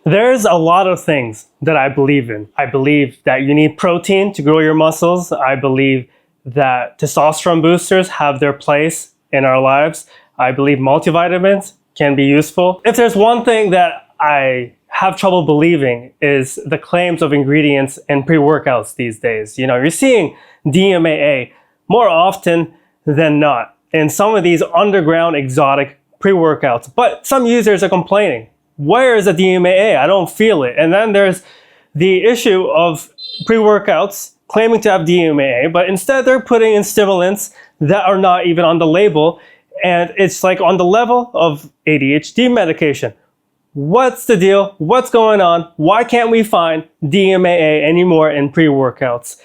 There's a lot of things that I believe in. I believe that you need protein to grow your muscles. I believe that testosterone boosters have their place in our lives. I believe multivitamins can be useful. If there's one thing that I have trouble believing is the claims of ingredients in pre-workouts these days. You know, you're seeing DMAA more often than not in some of these underground exotic pre-workouts, but some users are complaining. Where is the DMAA? I don't feel it. And then there's the issue of pre-workouts claiming to have DMAA, but instead they're putting in stimulants that are not even on the label, and it's like on the level of ADHD medication. What's the deal? What's going on? Why can't we find DMAA anymore in pre-workouts?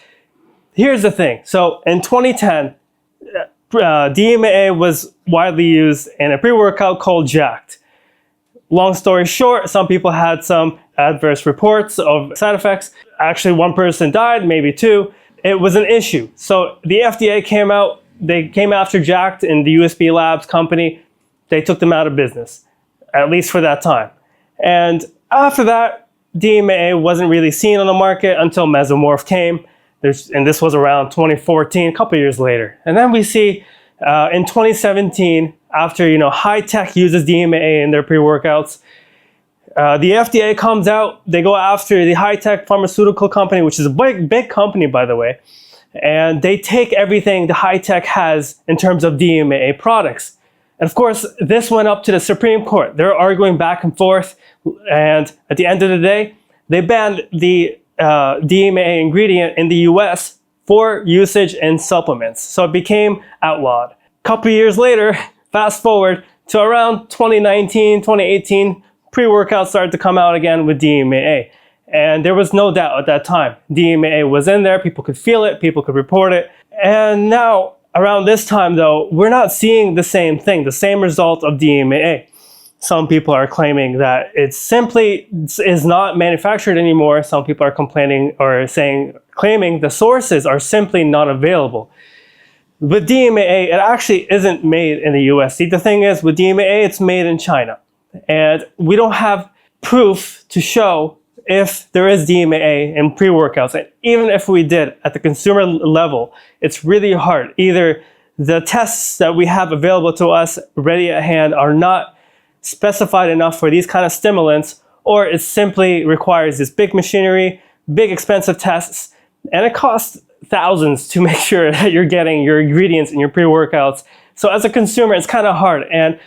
Here's the thing. So in 2010, DMAA was widely used in a pre-workout called Jacked. Long story short, some people had some adverse reports of side effects. Actually, one person died, maybe two. It was an issue. So the FDA came out, they came after Jacked and the USB Labs company. They took them out of business, at least for that time. And after that, DMAA wasn't really seen on the market until Mesomorph came. And this was around 2014, a couple years later. And then we see in 2017, after high tech uses DMAA in their pre-workouts, the FDA comes out. They go after the high tech pharmaceutical company, which is a big company, by the way, and they take everything the high tech has in terms of DMAA products. And of course, this went up to the Supreme Court. They're arguing back and forth, and at the end of the day, they banned the DMAA ingredient in the US for usage in supplements. So it became outlawed. A couple years later, fast forward to around 2019, 2018, pre-workouts started to come out again with DMAA. And there was no doubt at that time. DMAA was in there, people could feel it, people could report it. And now, around this time though, we're not seeing the same thing, the same result of DMAA. Some people are claiming that it simply is not manufactured anymore. Some people are complaining or claiming the sources are simply not available. With DMAA, it actually isn't made in the US. See, the thing is, with DMAA, it's made in China. And we don't have proof to show if there is DMAA in pre-workouts. And even if we did at the consumer level, it's really hard. Either the tests that we have available to us ready at hand are not specified enough for these kind of stimulants, or it simply requires this big machinery, big expensive tests, and it costs thousands to make sure that you're getting your ingredients in your pre-workouts. So as a consumer, it's kind of hard. And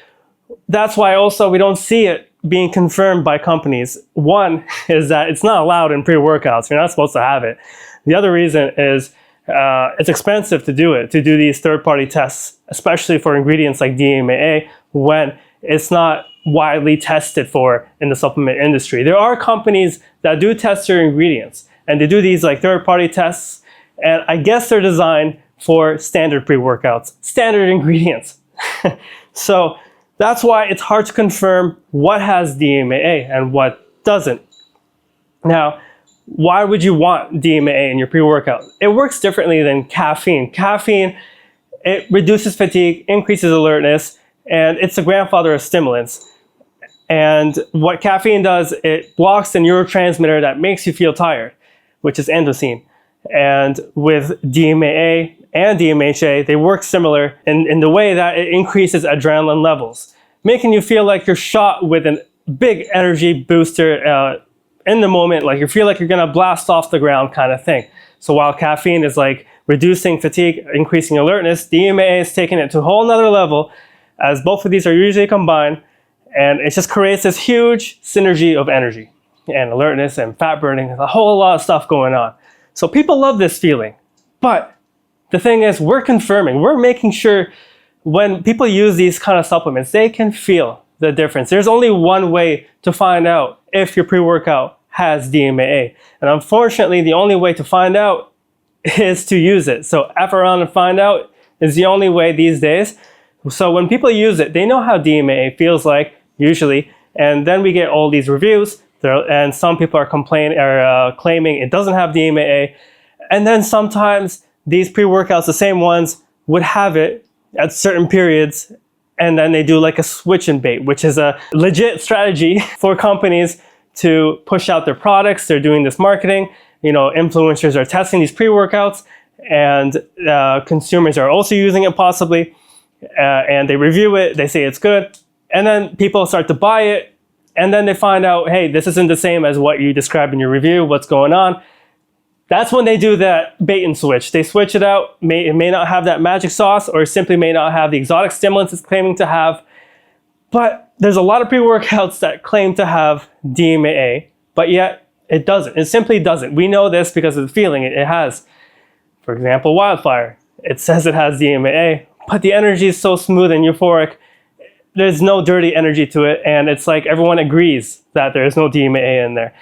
that's why also we don't see it being confirmed by companies. One is that it's not allowed in pre-workouts. You're not supposed to have it. The other reason is it's expensive to do these third-party tests, especially for ingredients like DMAA, when it's not widely tested for in the supplement industry. There are companies that do test their ingredients, and they do these like third-party tests, and I guess they're designed for standard pre-workouts, standard ingredients. So that's why it's hard to confirm what has DMAA and what doesn't. Now, why would you want DMAA in your pre-workout? It works differently than caffeine. Caffeine, it reduces fatigue, increases alertness, and it's the grandfather of stimulants. And what caffeine does, it blocks the neurotransmitter that makes you feel tired, which is endosine. And with DMAA and DMHA, they work similar in the way that it increases adrenaline levels, making you feel like you're shot with a big energy booster in the moment, like you feel like you're gonna blast off the ground kind of thing. So while caffeine is like reducing fatigue, increasing alertness, DMAA is taking it to a whole nother level, as both of these are usually combined, and it just creates this huge synergy of energy and alertness and fat burning, a whole lot of stuff going on. So people love this feeling, but the thing is, we're making sure when people use these kind of supplements, they can feel the difference. There's only one way to find out if your pre-workout has DMAA. And unfortunately, the only way to find out is to use it. So F around and find out is the only way these days. So when people use it, they know how DMAA feels like, usually, and then we get all these reviews, and some people are claiming it doesn't have DMAA, and then sometimes these pre-workouts, the same ones, would have it at certain periods, and then they do like a switch and bait, which is a legit strategy for companies to push out their products. They're doing this marketing. Influencers are testing these pre-workouts, and consumers are also using it possibly. And they review it. They say it's good. And then people start to buy it. And then they find out, hey, this isn't the same as what you described in your review. What's going on? That's when they do that bait and switch. They switch it out. It may not have that magic sauce, or simply may not have the exotic stimulants it's claiming to have. But there's a lot of pre-workouts that claim to have DMAA, but yet it doesn't. It simply doesn't. We know this because of the feeling it has. For example, Wildfire. It says it has DMAA, but the energy is so smooth and euphoric. There's no dirty energy to it, and it's like everyone agrees that there is no DMAA in there.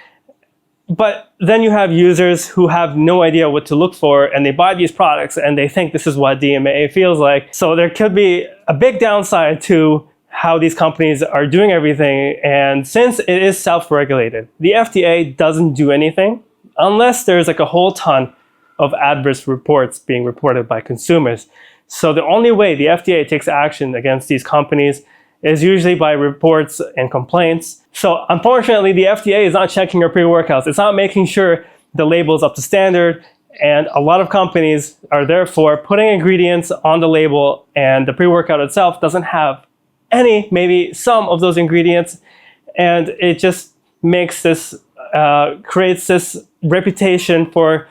But then you have users who have no idea what to look for, and they buy these products and they think this is what DMAA feels like. So there could be a big downside to how these companies are doing everything. And since it is self-regulated, the FDA doesn't do anything unless there's like a whole ton of adverse reports being reported by consumers. So the only way the FDA takes action against these companies is usually by reports and complaints. So unfortunately, the FDA is not checking your pre-workouts. It's not making sure the label is up to standard. And a lot of companies are therefore putting ingredients on the label, and the pre-workout itself doesn't have any, maybe some of those ingredients. And it just makes this, creates this reputation for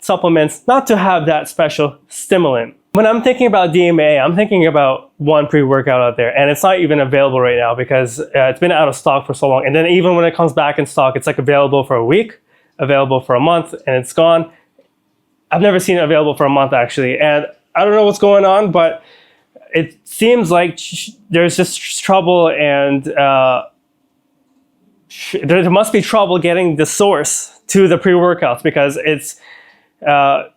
supplements not to have that special stimulant. When I'm thinking about DMAA, I'm thinking about one pre-workout out there, and it's not even available right now because it's been out of stock for so long. And then even when it comes back in stock, it's like available for a week, available for a month, and it's gone. I've never seen it available for a month actually, and I don't know what's going on, but it seems like there's just trouble, and there must be trouble getting the source to the pre-workouts because it's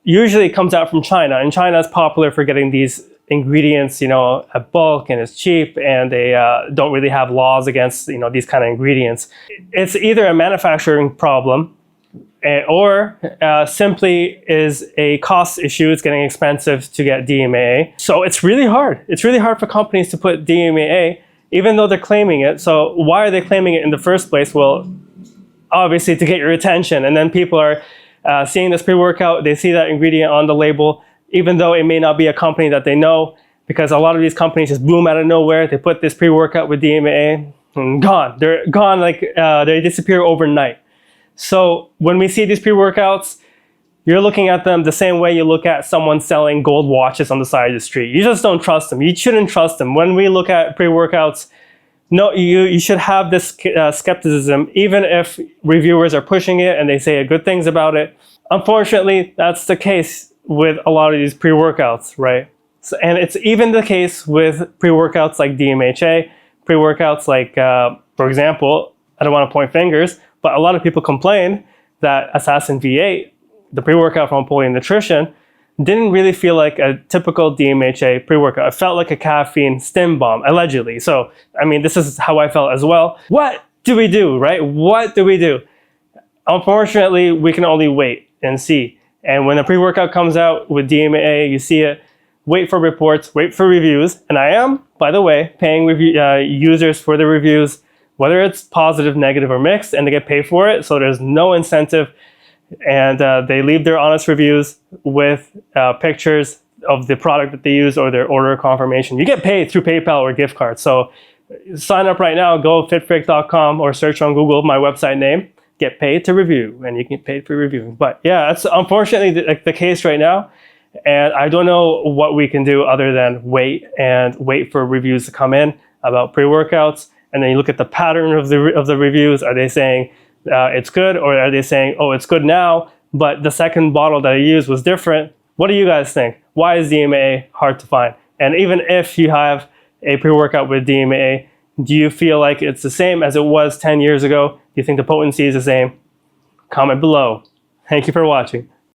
usually comes out from China, and China is popular for getting these ingredients, at bulk, and it's cheap, and they don't really have laws against, these kind of ingredients. It's either a manufacturing problem or simply is a cost issue. It's getting expensive to get DMAA. So it's really hard. It's really hard for companies to put DMAA, even though they're claiming it. So why are they claiming it in the first place? Well, obviously to get your attention, and then people are seeing this pre-workout, they see that ingredient on the label, even though it may not be a company that they know, because a lot of these companies just boom out of nowhere. They put this pre-workout with DMAA and gone. They're gone, like they disappear overnight. So when we see these pre-workouts, you're looking at them the same way you look at someone selling gold watches on the side of the street. You just don't trust them. You shouldn't trust them. When we look at pre-workouts, no, you should have this skepticism, even if reviewers are pushing it and they say good things about it. Unfortunately, that's the case with a lot of these pre-workouts, right? So, and it's even the case with pre-workouts like DMHA, pre-workouts like, for example, I don't want to point fingers, but a lot of people complain that Assassin V8, the pre-workout from Napoleon Nutrition, didn't really feel like a typical DMHA pre-workout. It felt like a caffeine stim bomb, allegedly. So, I mean, this is how I felt as well. What do we do, right? What do we do? Unfortunately, we can only wait and see. And when a pre-workout comes out with DMAA, you see it, wait for reports, wait for reviews. And I am, by the way, paying users for the reviews, whether it's positive, negative, or mixed, and they get paid for it. So there's no incentive. And they leave their honest reviews with pictures of the product that they use or their order confirmation. You get paid through PayPal or gift cards. So sign up right now, go fitfreak.com or search on Google my website name, get paid to review, and you get paid for reviewing. But yeah, that's unfortunately the case right now. And I don't know what we can do other than wait for reviews to come in about pre-workouts. And then you look at the pattern of the reviews. Are they saying it's good, or are they saying, oh, it's good now, but the second bottle that I used was different? What do you guys think? Why is DMAA hard to find? And even if you have a pre-workout with DMAA, do you feel like it's the same as it was 10 years ago? Do you think the potency is the same? Comment below. Thank you for watching.